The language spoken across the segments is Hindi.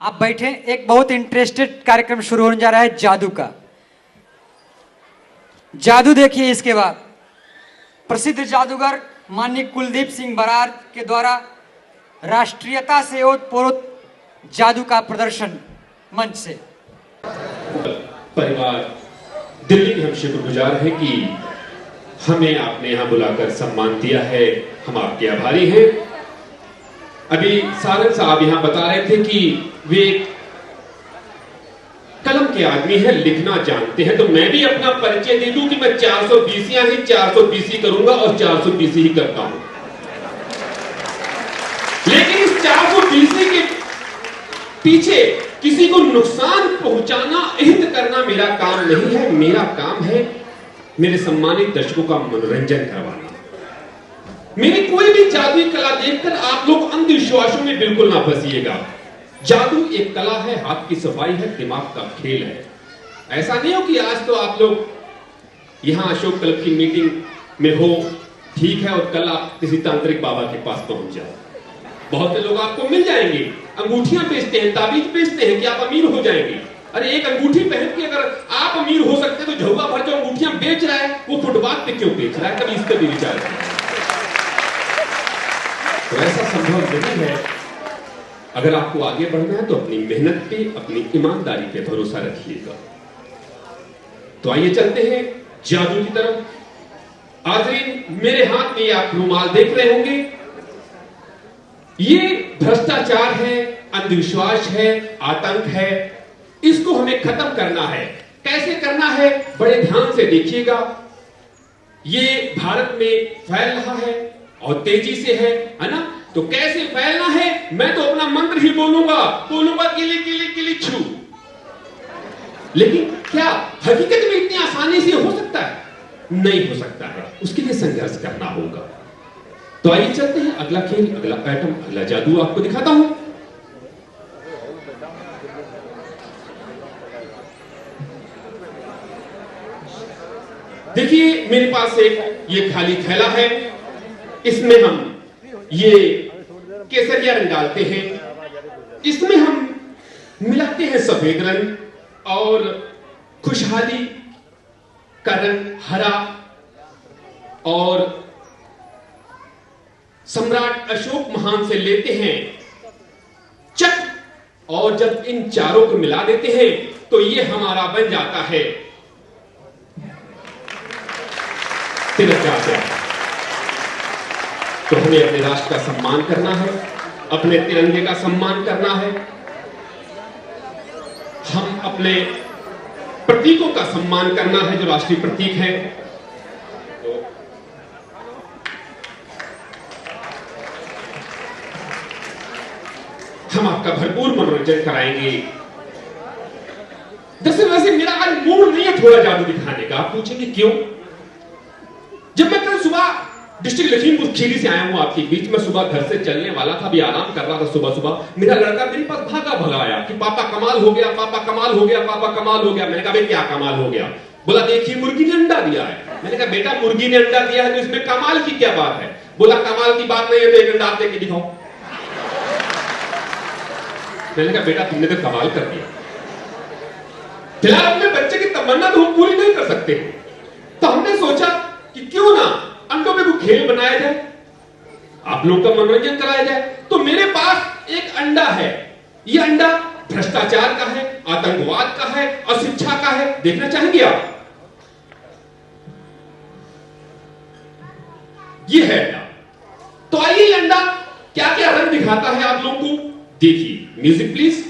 आप बैठे, एक बहुत इंटरेस्टेड कार्यक्रम शुरू होने जा रहा है जादू का। जादू देखिए इसके बाद प्रसिद्ध जादूगर माननीय कुलदीप सिंह बरार के द्वारा राष्ट्रीयता से ओतप्रोत जादू का प्रदर्शन मंच से। परिवार दिल्ली के हम शुक्रगुजार हैं कि हमें आपने यहाँ बुलाकर सम्मान दिया है, हम आपके आभारी हैं। अभी सारंग साहब यहाँ बता रहे थे कि वे कलम के आदमी हैं, लिखना जानते हैं, तो मैं भी अपना परिचय दे दूं कि मैं 420 ही 420 करूंगा और 420 ही करता हूं। लेकिन इस 420 के पीछे किसी को नुकसान पहुंचाना, अहित करना मेरा काम नहीं है। मेरा काम है मेरे सम्मानित दर्शकों का मनोरंजन करवाना। मेरी कोई भी जादुई कला देखकर आप लोग अंधविश्वासों में बिल्कुल ना फंसिएगा। जादू एक कला है, हाथ की सफाई है, दिमाग का खेल है। ऐसा नहीं हो कि आज तो आप लोग यहां अशोक क्लब की मीटिंग में हो, ठीक है, और कल आप किसी तांत्रिक बाबा के पास पहुंच जाओ। बहुत से लोग आपको मिल जाएंगे, अंगूठियां बेचते हैं, ताबीज बेचते हैं कि आप अमीर हो जाएंगे। अरे एक अंगूठी पहन के अगर आप अमीर हो सकते तो झुग्गा भर जो अंगूठियां बेच रहा है वो फुटपाथ पे क्यों बेच रहा है? कभी इस पर भी विचार करें। तो ऐसा संभव नहीं है। अगर आपको आगे बढ़ना है तो अपनी मेहनत पे, अपनी ईमानदारी पे भरोसा रखिएगा। तो आइए चलते हैं जादू की तरफ। हाज़रीन, मेरे हाथ में आप रुमाल देख रहे होंगे, ये भ्रष्टाचार है, अंधविश्वास है, आतंक है। इसको हमें खत्म करना है। कैसे करना है? बड़े ध्यान से देखिएगा। ये भारत में फैल रहा है और तेजी से है ना? तो कैसे फैलना है? मैं तो अपना मंत्र ही बोलूंगा किली किली किली छू। लेकिन क्या हकीकत में इतनी आसानी से हो सकता है? नहीं हो सकता है। उसके लिए संघर्ष करना होगा। तो आइए चलते हैं, अगला खेल, अगला पैटर्न, अगला जादू आपको दिखाता हूं। देखिए मेरे पास एक ये खाली थैला है, इसमें हम ये केसरिया रंग डालते हैं, इसमें हम मिलाते हैं सफेद रंग और खुशहाली का रंग हरा और सम्राट अशोक महान से लेते हैं चक, और जब इन चारों को मिला देते हैं तो ये हमारा बन जाता है तिरंगा। तो हमें अपने राष्ट्र का सम्मान करना है, अपने तिरंगे का सम्मान करना है, हम अपने प्रतीकों का सम्मान करना है जो राष्ट्रीय प्रतीक है। तो हम आपका भरपूर मनोरंजन कराएंगे। जैसे वैसे मेरा आज मूड नहीं है थोड़ा जादू दिखाने का। आप पूछेंगे क्यों? जब मैं कल सुबह डिस्ट्रिक्ट लखीमपुर खीरी से आया हूं आपके बीच में, सुबह घर से चलने वाला था, अभी आराम कर रहा था सुबह सुबह, मेरा लड़का मेरे पास भागा भागा आया कि पापा कमाल हो गया, पापा कमाल हो गया, पापा कमाल हो गया। मैंने कहा क्या कमाल हो गया? बोला देखिए मुर्गी ने अंडा दिया है। मैंने कहा बेटा मुर्गी ने अंडा दिया है तो इसमें कमाल की क्या बात है? बोला कमाल की बात नहीं है तो एक अंडा आप देके दिखाओ। मैंने कहा बेटा तुमने तो कमाल कर दिया। फिलहाल अपने बच्चे की तमन्ना तो हम पूरी नहीं कर सकते, तो हमने सोचा कि क्यों ना अंडों में कोई खेल बनाया जाए, आप लोगों का मनोरंजन कराया जाए। तो मेरे पास एक अंडा है, यह अंडा भ्रष्टाचार का है, आतंकवाद का है, अशिक्षा का है। देखना चाहेंगे आप? यह है अंडा। तो आइए ये अंडा क्या क्या रंग दिखाता है आप लोगों को देखिए। Music please.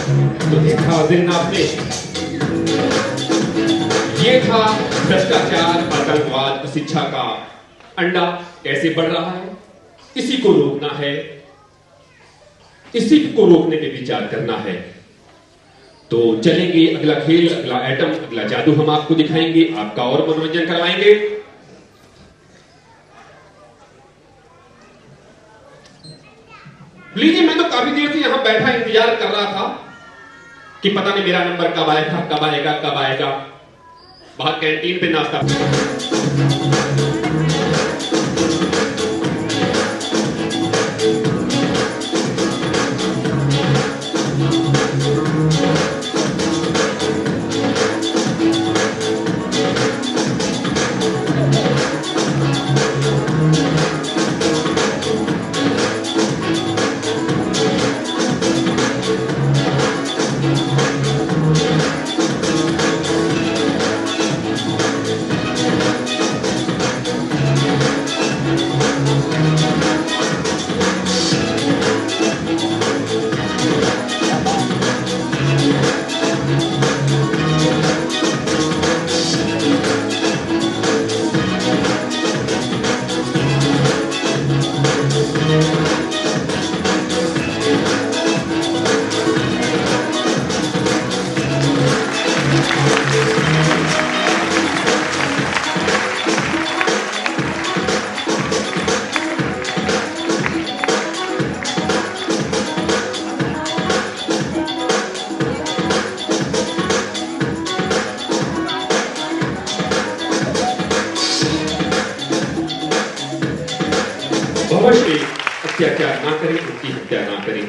तो देखा उस दिन आपने, ये था भ्रष्टाचार, आतंकवाद, शिक्षा का अंडा कैसे बढ़ रहा है। इसी को रोकना है, इसी को रोकने पे विचार करना है। तो चलेंगे अगला खेल, अगला एटम, अगला जादू हम आपको दिखाएंगे, आपका और मनोरंजन करवाएंगे। लीजिए, मैं तो काफी देर से यहां बैठा इंतजार कर रहा था कि पता नहीं मेरा नंबर कब आएगा, कब आएगा, कब आएगा। बाहर कैंटीन पे नाश्ता। अत्याचार ना करें, उनकी हत्या ना करें।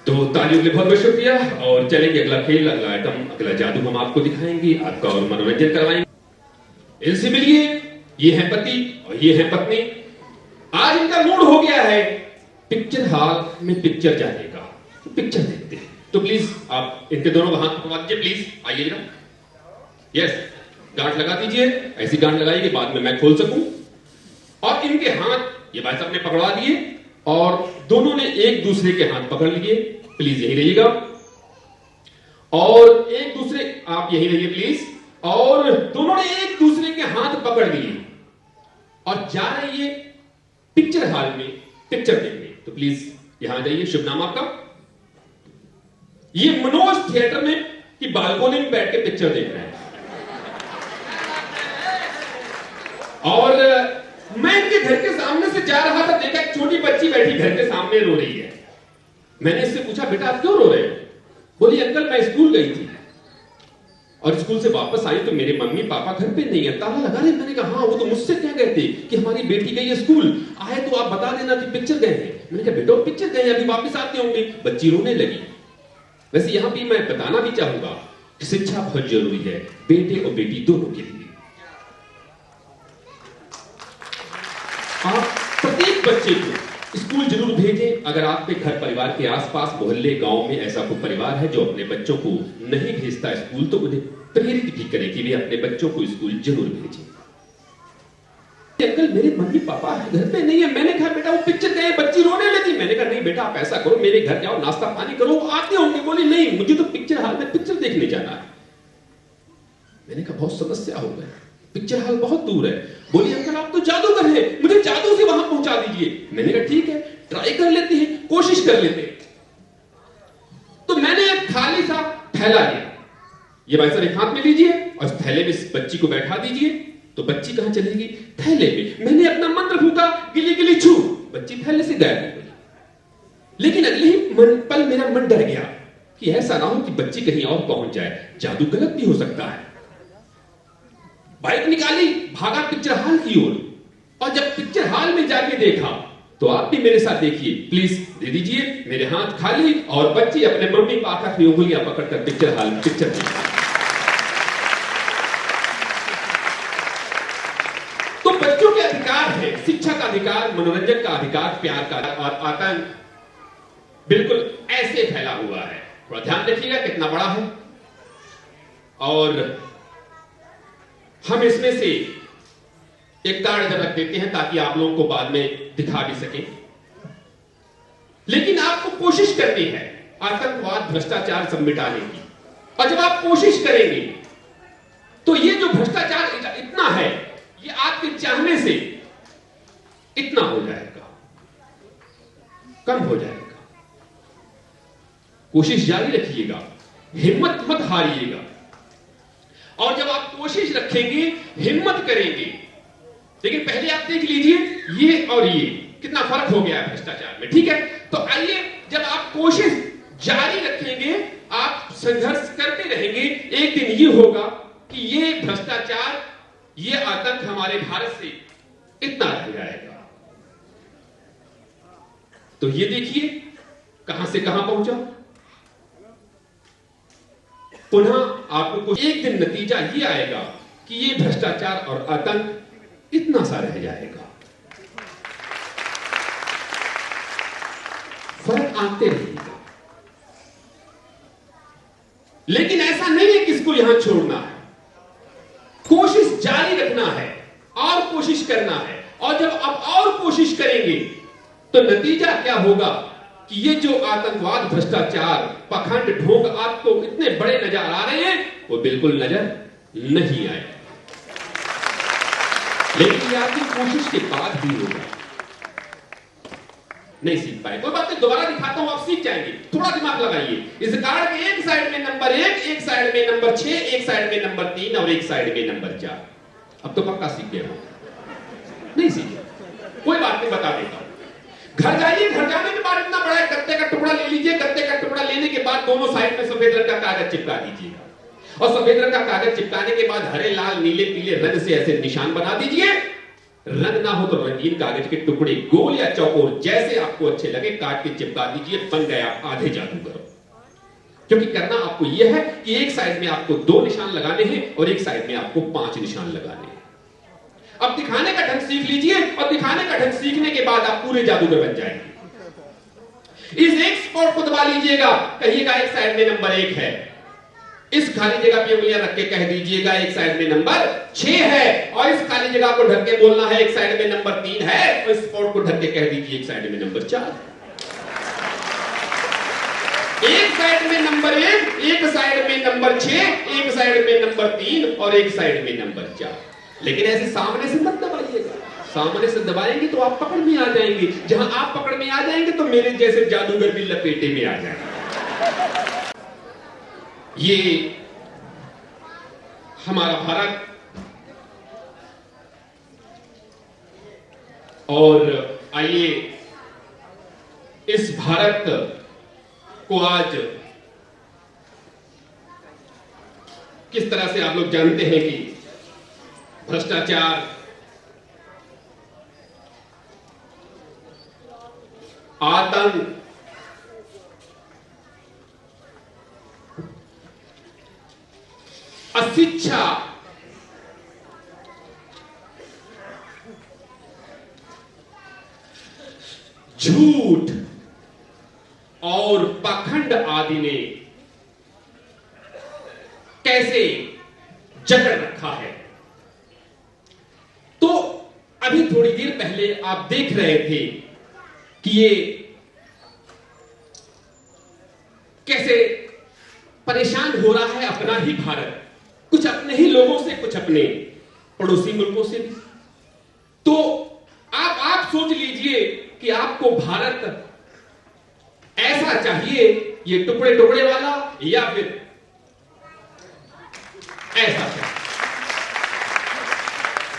तो तालियों के लिए बहुत बहुत शुक्रिया। और चलेंगे अगला खेल, अगला आइटम, अगला जादू हम आपको दिखाएंगे, आपका और मनोरंजन करवाएंगे। इनसे मिलिए, ये है पति और ये है पत्नी। आज इनका मूड हो गया है पिक्चर हॉल में पिक्चर जाने का, तो पिक्चर देखते हैं। तो प्लीज आप इनके दोनों हाथ पकड़वा दीजिए, प्लीज आइएगा। यस, गांठ लगा दीजिए, ऐसी गांठ लगाइए कि बाद में मैं खोल सकूं। और इनके हाथ ये भाई साहब ने पकड़वा दिए और दोनों ने एक दूसरे के हाथ पकड़ लिए। प्लीज यही रहिएगा और एक दूसरे, आप यही रहिए प्लीज। और दोनों ने एक दूसरे के हाथ पकड़ लिए और जा रही है पिक्चर हॉल में पिक्चर देखने। तो प्लीज यहां जाइए। शुभ नाम आपका? ये मनोज थिएटर में कि बालकोनी में बैठ के पिक्चर देख रहे हैं। और मैं इनके घर के सामने से जा रहा था, देखा एक छोटी बच्ची बैठी घर के सामने रो रही है। मैंने इससे पूछा, बेटा आप क्यों रो रहे हो? बोली, अंकल मैं स्कूल गई थी और स्कूल से वापस आई तो मेरे मम्मी पापा घर पे नहीं है, ताला लगा रहे। मैंने कहा हाँ, वो तो मुझसे कह गए थे कि हमारी बेटी गई है स्कूल, आए तो आप बता देना कि पिक्चर गए हैं। मैंने कहा बेटा पिक्चर गए हैं, अभी वापस आते होंगे। बच्ची रोने लगी। वैसे यहां भी मैं बताना भी चाहूंगा कि शिक्षा बहुत जरूरी है, बेटे और बेटी दोनों के लिए। आप प्रत्येक बच्चे को स्कूल जरूर भेजें। अगर आपके घर परिवार के आसपास मोहल्ले गांव में ऐसा कोई परिवार है जो अपने बच्चों को नहीं भेजता स्कूल, तो उन्हें प्रेरित भी करें कि वे अपने बच्चों को स्कूल जरूर भेजें। अंकल मेरे मम्मी पापा घर पे नहीं है। मैंने कहा बेटा वो पिक्चर गए, बच्ची रोने लगी। मैंने कहा नहीं बेटा आप ऐसा करो, मेरे घर जाओ, नाश्ता पानी करो, आते होंगे। बोली नहीं, मुझे तो पिक्चर हॉल में पिक्चर देखने जाना है। मैंने कहा बहुत समस्या हो गई, पिक्चर हॉल बहुत दूर है। बोली अंकल आप तो जादूगर हैं, मुझे जादू से वहां पहुंचा दीजिए। मैंने कहा ठीक है, ट्राई कर लेते हैं, कोशिश कर लेते हैं। तो मैंने एक खाली सा थैला लिया। ये भाई साहब एक हाथ में लीजिए और इस थैले में इस बच्ची को बैठा दीजिए। तो बच्ची कहां चलेगी? थैले में। मैंने अपना मंत्र फूका, गिली गिली छू, बच्ची थैले से गायब हो गई। लेकिन अगले ही पल मेरा मन डर गया कि ऐसा ना हो कि बच्ची कहीं और पहुंच जाए, जादू गलत भी हो सकता है। बाइक निकाली, भागा पिक्चर हॉल की ओर। और जब पिक्चर हॉल में जाके देखा तो आप भी मेरे साथ देखिए, प्लीज दे दीजिए। मेरे हाथ खाली और बच्ची अपने मम्मी पापा की उंगलियां पकड़कर पिक्चर हॉल में पिक्चर देखी। तो बच्चों के अधिकार है, शिक्षा का अधिकार, मनोरंजन का अधिकार, प्यार का, और आतंक बिल्कुल ऐसे फैला हुआ है। थोड़ा ध्यान रखिएगा कितना बड़ा है। और हम इसमें से एक कार्ड रख देते हैं ताकि आप लोगों को बाद में दिखा भी सके। लेकिन आपको कोशिश करनी है आतंकवाद, भ्रष्टाचार सब मिटाने की। और जब आप कोशिश करेंगे तो ये जो भ्रष्टाचार इतना है, ये आपके चाहने से इतना हो जाएगा, कम हो जाएगा। कोशिश जारी रखिएगा, हिम्मत मत हारिएगा। और जब आप कोशिश रखेंगे, हिम्मत करेंगे, लेकिन पहले आप देख लीजिए ये और ये कितना फर्क हो गया है भ्रष्टाचार में, ठीक है। तो आइए, जब आप कोशिश जारी रखेंगे, आप संघर्ष करते रहेंगे, एक दिन ये होगा कि ये भ्रष्टाचार, ये आतंक हमारे भारत से इतना रह जाएगा। तो ये देखिए कहां से कहां पहुंचा। पुनः आपको एक दिन नतीजा ये आएगा कि ये भ्रष्टाचार और आतंक इतना सा रह जाएगा। फर्क आते रहेगा, लेकिन ऐसा नहीं है कि इसको यहां छोड़ना है। कोशिश जारी रखना है और कोशिश करना है। और जब आप और कोशिश करेंगे तो नतीजा क्या होगा कि ये जो आतंकवाद, भ्रष्टाचार, पाखंड, ढोंग आपको इतने बड़े नजर आ रहे हैं, वो बिल्कुल नजर नहीं आए। लेकिन ये आपकी कोशिश के बाद भी होगा। नहीं सीख पाए, कोई बात नहीं, दोबारा दिखाता हूं, आप सीख जाएंगे। थोड़ा दिमाग लगाइए। इस कार्ड के एक साइड में नंबर 1, एक साइड में नंबर 6, एक साइड में नंबर 3 और एक साइड में नंबर 4। अब तो पक्का सीख गया हो। नहीं सीखे, कोई बात नहीं, बता देता हूं। घर जाइए, घर जाने के बाद इतना बड़ा गत्ते का टुकड़ा ले लीजिए। गत्ते का टुकड़ा लेने के बाद दोनों साइड में सफेद रंग का कागज चिपका दीजिएगा। और सफेद रंग का कागज चिपकाने के बाद हरे, लाल, नीले, पीले रंग से ऐसे निशान बना दीजिए। रंग ना हो तो रंगीन कागज के टुकड़े गोल या चौकोर जैसे आपको अच्छे लगे काट के चिपका दीजिए। बन गया आधे जादूगर। क्योंकि करना आपको यह है कि एक साइड में आपको 2 निशान लगाने हैं और एक साइड में आपको 5 निशान लगाने हैं। अब दिखाने का ढंग सीख लीजिए, और दिखाने का ढंग सीखने के बाद आप पूरे जादूगर बन जाएंगे। इस एक स्पॉट को दबा लीजिएगा, कहिएगा एक साइड में नंबर 1 है। इस खाली जगह पे उंगलियां रख के कह दीजिएगा एक साइड में नंबर 6 है। और इस खाली जगह को ढक के बोलना है एक साइड में नंबर 3 है। और इस स्पॉट को ढक के कह दीजिए एक साइड में नंबर 4 है। एक साइड में नंबर 1, एक साइड में नंबर 6, एक साइड में नंबर 3 और एक साइड में नंबर 4। लेकिन ऐसे सामने से मत दबाइएगा। सामने से दबाएंगे तो आप पकड़ में आ जाएंगे। जहां आप पकड़ में आ जाएंगे तो मेरे जैसे जादूगर भी लपेटे में आ जाएंगे। ये हमारा भारत, और आइए इस भारत को आज किस तरह से आप लोग जानते हैं कि भ्रष्टाचार, आतंक, अशिक्षा, झूठ और पाखंड आदि ने कैसे जकड़ रखा है। तो अभी थोड़ी देर पहले आप देख रहे थे कि ये कैसे परेशान हो रहा है अपना ही भारत, कुछ अपने ही लोगों से, कुछ अपने पड़ोसी मुल्कों से भी। तो आप सोच लीजिए कि आपको भारत ऐसा चाहिए, ये टुकड़े टुकड़े वाला, या फिर ऐसा चाहिए।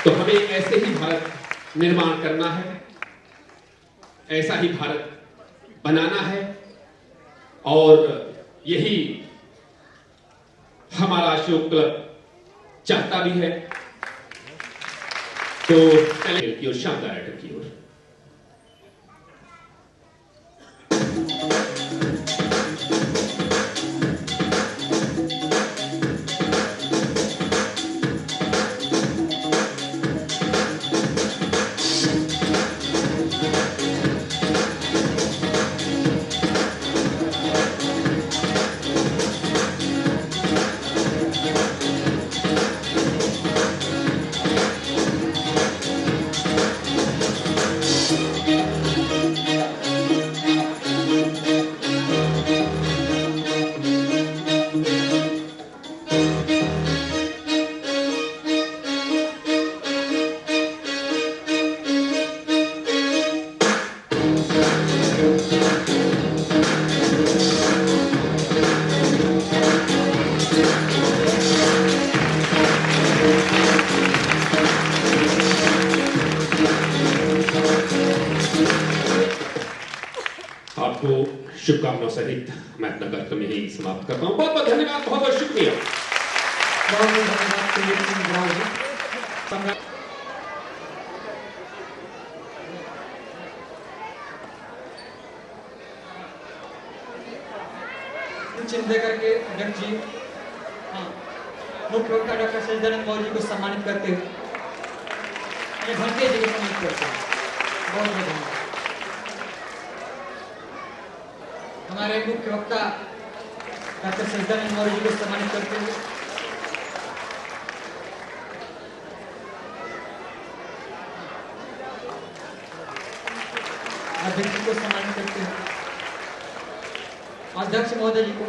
तो हमें ऐसे ही भारत निर्माण करना है, ऐसा ही भारत बनाना है, और यही हमारा अशोक क्लब चाहता भी है। तो चले की ओर, शानदार की ओर। भावनाओं सहित मैं अपना कार्यक्रम यही समाप्त करता हूँ। बहुत बहुत धन्यवाद, बहुत बहुत शुक्रिया। बहुत बहुत धन्यवाद कुलदीप सिंह बरार जी। चिन्ह देकर के अध्यक्ष जी मुख्य वक्ता डॉक्टर सच्चिदानंद मौर्य जी को सम्मानित करते हुए भंते जी को सम्मानित करते हैं। बहुत बहुत धन्यवाद। हमारे मुख्य वक्ता डॉक्टर सच्चिदानंद मौर्य जी को सम्मानित करते हुए अध्यक्ष जी को सम्मानित करते हुए अध्यक्ष महोदय जी को।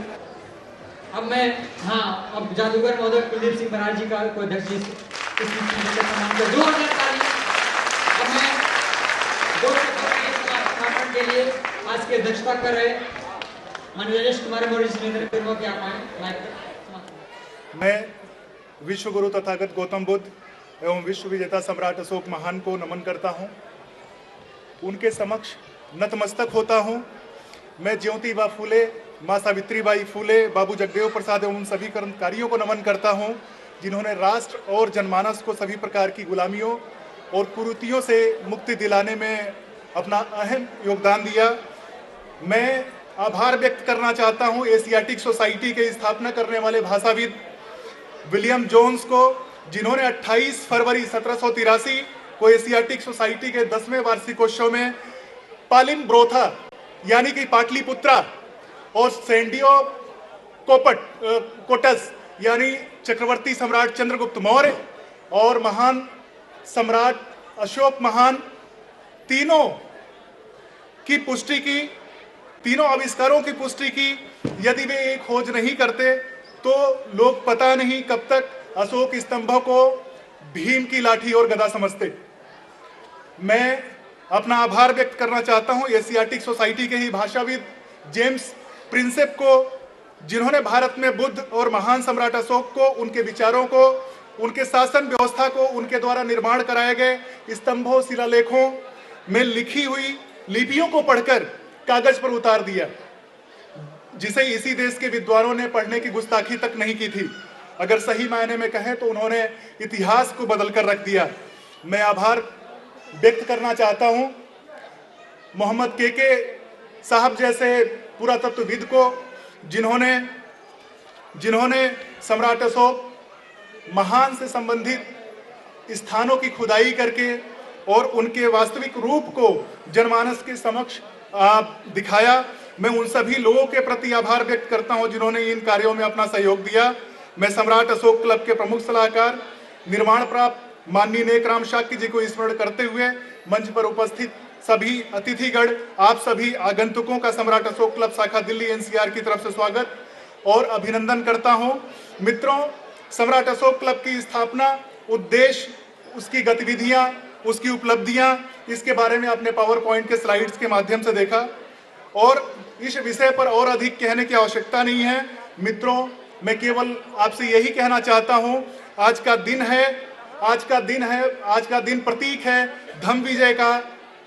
अब मैं अब जादूगर महोदय कुलदीप सिंह बरार जी का को अध्यक्ष जी सम्मान कर 2000 ताली। अब मैं समापन के लिए आज की अध्यक्षता कर रहे माननीय राजेश कुमार मौर्य जी के आप मैं विश्व गुरु तथागत गौतम बुद्ध एवं विश्व विजेता सम्राट अशोक महान को नमन करता हूं, उनके समक्ष नतमस्तक होता हूं। मैं ज्योतिबा फूले, माँ सावित्रीबाई फूले, बाबू जगदेव प्रसाद एवं सभी क्रांतिकारियों को नमन करता हूं, जिन्होंने राष्ट्र और जनमानस को सभी प्रकार की गुलामियों और कुरीतियों से मुक्ति दिलाने में अपना अहम योगदान दिया। मैं आभार व्यक्त करना चाहता हूं एशियाटिक सोसाइटी के स्थापना करने वाले भाषाविद विलियम जोन्स को, जिन्होंने 28 फरवरी 1783 को एशियाटिक सोसाइटी के 10वें वार्षिकोत्सव में पालिम ब्रोथा यानी कि पाटलिपुत्रा और सेंडियो कोटस यानी चक्रवर्ती सम्राट चंद्रगुप्त मौर्य और महान सम्राट अशोक महान तीनों की पुष्टि की, तीनों आविष्कारों की पुष्टि की। यदि वे एक खोज नहीं करते तो लोग पता नहीं कब तक अशोक स्तंभों को भीम की लाठी और गदा समझते। मैं अपना आभार व्यक्त करना चाहता हूं एशियाटिक सोसाइटी के ही भाषाविद जेम्स प्रिंसेप को, जिन्होंने भारत में बुद्ध और महान सम्राट अशोक को, उनके विचारों को, उनके शासन व्यवस्था को, उनके द्वारा निर्माण कराए गए स्तंभों शिलालेखों में लिखी हुई लिपियों को पढ़कर कागज पर उतार दिया, जिसे इसी देश के विद्वानों ने पढ़ने की गुस्ताखी तक नहीं की थी। अगर सही मायने में कहें तो उन्होंने इतिहास को बदल कर रख दिया। मैं आभार व्यक्त करना चाहता हूं मोहम्मद के साहब जैसे पुरातत्वविद को, जिन्होंने सम्राट अशोक महान से संबंधित स्थानों की खुदाई करके और उनके वास्तविक रूप को जनमानस के समक्ष दिखाया। मैं उन सभी लोगों के प्रति आभार व्यक्त करता हूं जिन्होंने इन कार्यों में अपना सहयोग दिया। मैं सम्राट अशोक क्लब के प्रमुख सलाहकार निर्माण प्राप्त माननीय नेकराम शाक्य जी को स्मरण करते हुए मंच पर उपस्थित सभी अतिथिगण, आप सभी आगंतुकों का सम्राट अशोक क्लब शाखा दिल्ली एनसीआर की तरफ से स्वागत और अभिनंदन करता हूं। मित्रों, सम्राट अशोक क्लब की स्थापना, उद्देश्य, उसकी गतिविधियां, उसकी उपलब्धियां, इसके बारे में आपने पावर पॉइंट के स्लाइड्स के माध्यम से देखा और इस विषय पर और अधिक कहने की आवश्यकता नहीं है। मित्रों, मैं केवल आपसे यही कहना चाहता हूं, आज का दिन प्रतीक है धम्म विजय का,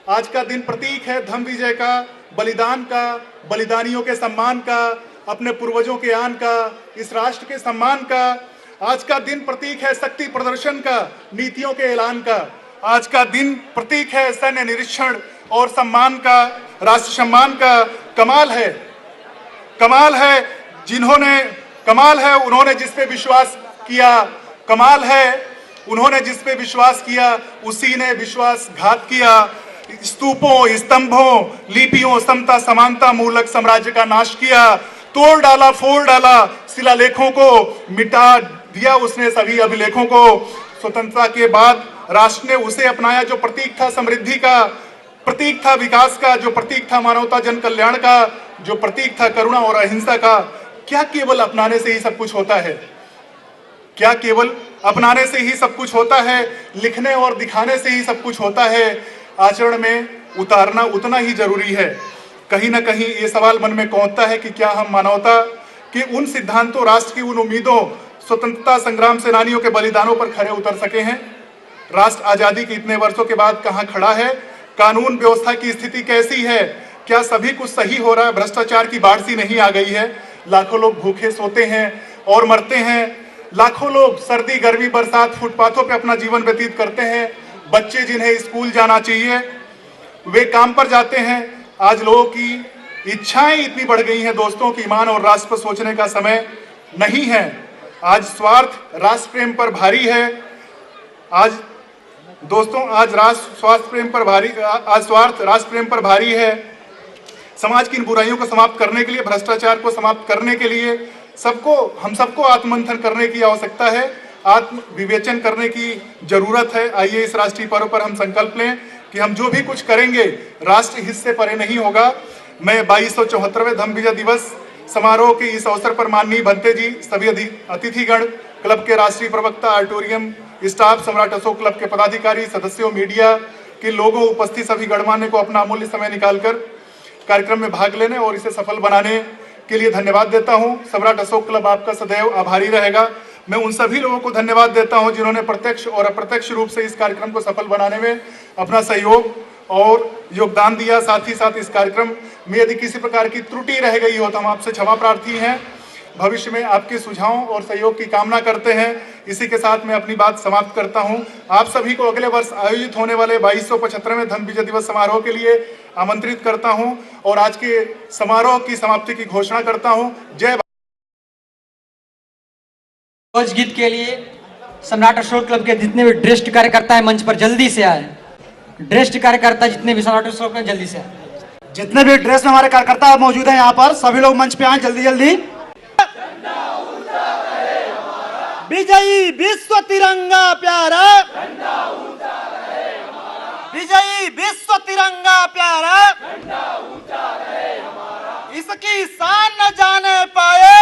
आज का दिन प्रतीक है धम्म विजय का, बलिदान का, बलिदानियों के सम्मान का, अपने पूर्वजों के आन का, इस राष्ट्र के सम्मान का। आज का दिन प्रतीक है शक्ति प्रदर्शन का, नीतियों के ऐलान का। आज का दिन प्रतीक है सैन्य निरीक्षण और सम्मान का, राष्ट्र सम्मान का। कमाल है उन्होंने जिस पे विश्वास किया, कमाल है उन्होंने जिस पे विश्वास किया उसी ने विश्वासघात किया। स्तूपों, स्तंभों, लिपियों, समता समानता मूलक साम्राज्य का नाश किया, तोड़ डाला, फोड़ डाला, शिलालेखों को मिटा दिया उसने, सभी अभिलेखों को। स्वतंत्रता के बाद राष्ट्र ने उसे अपनाया जो प्रतीक था समृद्धि का, प्रतीक था विकास का, जो प्रतीक था मानवता जन कल्याण का, जो प्रतीक था करुणा और अहिंसा का। क्या केवल अपनाने से ही सब कुछ होता है? क्या केवल अपनाने से ही सब कुछ होता है? लिखने और दिखाने से ही सब कुछ होता है? आचरण में उतारना उतना ही जरूरी है। कहीं ना कहीं ये सवाल मन में कौंधता है कि क्या हम मानवता के उन सिद्धांतों, राष्ट्र की उन उम्मीदों, स्वतंत्रता संग्राम सेनानियों के बलिदानों पर खरे उतर सके हैं? राष्ट्र आजादी के इतने वर्षों के बाद कहां खड़ा है? कानून व्यवस्था की स्थिति कैसी है? क्या सभी कुछ सही हो रहा है? भ्रष्टाचार की बाढ़ सी नहीं आ गई है? लाखों लोग भूखे सोते हैं और मरते हैं, लाखों लोग सर्दी गर्मी बरसात फुटपाथों पे अपना जीवन व्यतीत करते हैं। बच्चे जिन्हें स्कूल जाना चाहिए वे काम पर जाते हैं। आज लोगों की इच्छाएं इतनी बढ़ गई हैं दोस्तों कि ईमान और राष्ट्र पर सोचने का समय नहीं है। आज स्वार्थ राष्ट्र प्रेम पर भारी है। आज दोस्तों आज स्वार्थ राष्ट्र प्रेम पर भारी है। समाज की इन बुराइयों को समाप्त करने के लिए, भ्रष्टाचार को समाप्त करने के लिए हम सबको आत्ममंथन करने की आवश्यकता है, आत्म विवेचन करने की जरूरत है। आइए इस राष्ट्रीय पर्व पर हम संकल्प लें कि हम जो भी कुछ करेंगे राष्ट्र हित से परे नहीं होगा। मैं 2274वें धम्म विजय दिवस समारोह के इस अवसर पर माननीय भंते जी, सभी अतिथिगण, क्लब के राष्ट्रीय प्रवक्ता, ऑडिटोरियम स्टाफ, सम्राट अशोक क्लब के पदाधिकारी, सदस्यों, मीडिया के लोगों, उपस्थित सभी गणमान्य को अपना अमूल्य समय निकालकर कार्यक्रम में भाग लेने और इसे सफल बनाने के लिए धन्यवाद देता हूं। सम्राट अशोक क्लब आपका सदैव आभारी रहेगा। मैं उन सभी लोगों को धन्यवाद देता हूं जिन्होंने प्रत्यक्ष और अप्रत्यक्ष रूप से इस कार्यक्रम को सफल बनाने में अपना सहयोग और योगदान दिया। साथ ही साथ इस कार्यक्रम में यदि किसी प्रकार की त्रुटि रह गई हो तो हम आपसे क्षमा प्रार्थी हैं। भविष्य में आपके सुझावों और सहयोग की कामना करते हैं। इसी के साथ मैं अपनी बात समाप्त करता हूं। आप सभी को अगले वर्ष आयोजित होने वाले 2275वें धम्म विजय दिवस समारोह के लिए आमंत्रित करता हूं और आज के समारोह की समाप्ति की घोषणा करता हूं। जय ध्वज गीत के लिए सम्राट अशोक क्लब के जितने भी ड्रेस्ड कार्यकर्ता है मंच पर जल्दी से आए। ड्रेस्ड कार्यकर्ता जितने भी सम्राट अशोक क्लब जल्दी से आए। जितने भी ड्रेस में हमारे कार्यकर्ता मौजूद हैं यहाँ पर, सभी लोग मंच पे आए जल्दी जल्दी। विजयी विश्व तिरंगा प्यारा, विजयी विश्व तिरंगा प्यारा, इसकी शान न जाने पाए,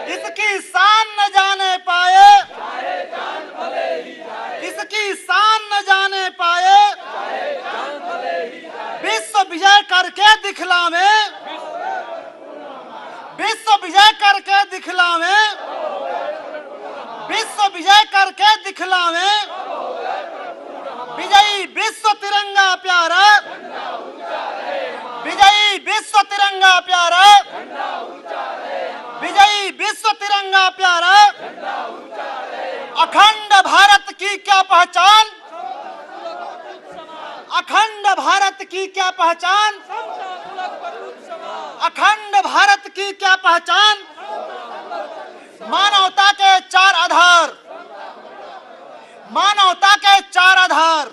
इसकी शान न जाने पाए, इसकी शान न जाने पाए, विश्व विजय करके दिखलावे, विश्व विजय करके दिखलावे, विश्व विजय करके दिखलावे। विजयी विश्व तिरंगा प्यारा, विजयी विश्व तिरंगा प्यारा, विजयी विश्व तिरंगा प्यारा। अखंड भारत की क्या पहचान, अखंड भारत की क्या पहचान, अखंड भारत की क्या पहचान। मानवता के चार आधार, मानवता के चार आधार,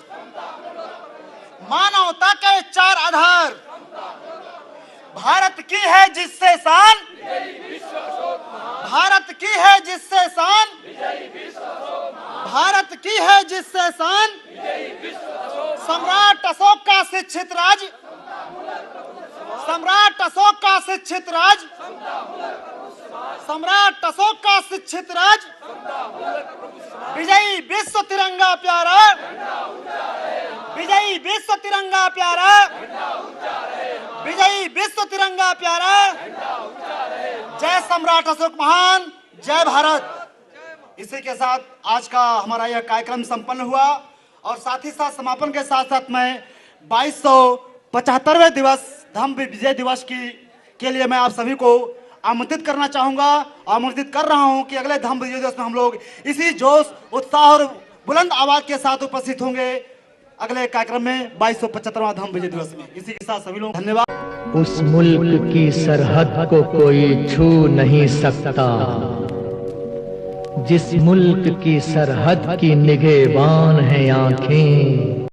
मानवता के चार आधार। भारत की है जिससे शान, भारत की है जिससे शान, भारत की है जिससे शान। सम्राट अशोक का शिक्षित राज, सम्राट अशोक का शिक्षित राज, सम्राट अशोक का शिक्षित राज। विजयी विश्व तिरंगा प्यारा, विजयी विश्व तिरंगा प्यारा, विजयी विश्व तिरंगा प्यारा। जय सम्राट अशोक महान, जय भारत। इसी के साथ आज का हमारा यह कार्यक्रम संपन्न हुआ और साथ ही साथ समापन के साथ साथ मैं 2275वें दिवस धम्म विजय दिवस के लिए मैं आप सभी को आमंत्रित करना चाहूंगा, आमंत्रित कर रहा हूं कि अगले धम्म विजय दिवस में हम लोग इसी जोश, उत्साह और बुलंद आवाज के साथ उपस्थित होंगे अगले कार्यक्रम में 2275वां धम्म विजय दिवस में। इसी के साथ सभी लोग धन्यवाद। उस मुल्क की सरहद को कोई छू नहीं सकता जिस मुल्क की सरहद की निगहबान हैं आंखें।